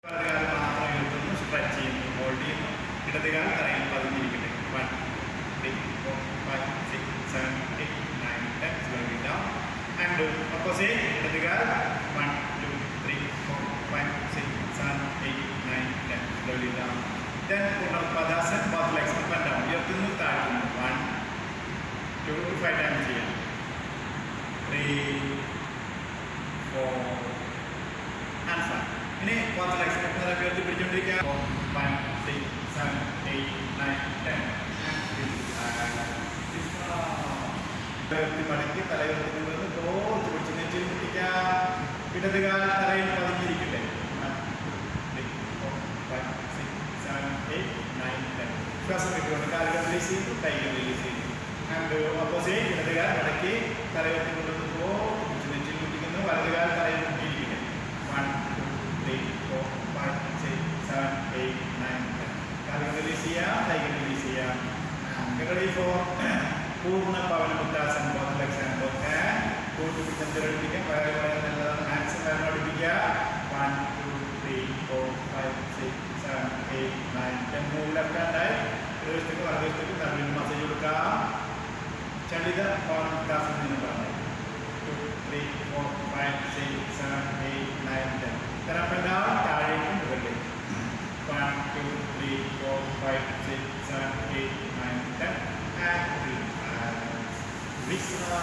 വലതുകാലം മാത്രം ഉയർത്തുന്നു, സ്ട്രെച്ച് ചെയ്യുന്നു, ഹോൾഡ് ചെയ്യുന്നു. ഇടതുകാലം തറയിൽ പതിഞ്ഞിരിക്കട്ടെ. 1, 2, 3, 4, 5, 6, 7, 8, 9, 10. Slowly down. And opposite. ഇടതുകാലം 1, 2, 3, 4, 5, 6, 7, 8, 9, 10. Slowly down. Then Purnapadasan, both legs up and down. ഉയർത്തുന്നു, താഴ്ത്തുന്നു. 1, 2 to 5 times ചെയ്യാം. 3, 4 and 5. ഇനി both legs ഉയർത്തി പിടിച്ചുകൊണ്ടിരിക്കുക. 4, 5, 6, 7, 8, 9, 10. മടക്കി തലയുയർത്തി തോർത്ത് പിടിച്ച് നെറ്റിൽ പിടിക്കുക. ഇടതുകാൽ തറയിൽ പതിഞ്ഞിരിക്കട്ടെ. 1, 2, 3, 4, 5, 6, 7, 8, 9, 10. ശ്വാസം വിട്ടുകൊണ്ട് കാലുകൾ റിലീസ് ചെയ്തു, കൈകൾ റിലീസ് ചെയ്തു. And opposite. ഇടതുകാൽ മടക്കി തലയുയർത്തി കൊണ്ടുവന്ന് തോർത്ത് പിടിച്ച് നെറ്റിൽ പിടിക്കുന്നു. വലതുകാൽ തറയിൽ മുട്ടിയിരിക്കട്ടെ. 1, 2, 3, 4, 5, 6, 7, 8, 9, 10. കാലുകൾ റിലീസ് ചെയ്യാം, കൈകൾ റിലീസ് ചെയ്യാം. Ready for Purna Pavanamuttasana, both legs and both hands. കൂട്ടുപിടിക്കാൻ തിരടിപ്പിക്കാം. വയറ് നല്ലതാണ്. ഹാൻഡ്സ് വയറിനോടിപ്പിക്കുക. 1, 2, 3, 4, 5, 6, 7, 8, 9, 10. മൂവ് ലെഫ്റ്റ് ഹാൻഡായി ഇടതുവശത്തേക്ക് വലതുവശത്തേക്ക് തലയിൽ മസാജ് കൊടുക്കാം. ചളിത പവനമുത്താസനം എന്ന് പറഞ്ഞു. 2, 3, 4, 5, 6, 7, 8, 9, 10. Then up and down, താഴേക്കും മുകളിലേക്ക്. 1, 2, 3, 4, 5, 6, 7, 8, 9, 10. And Visna.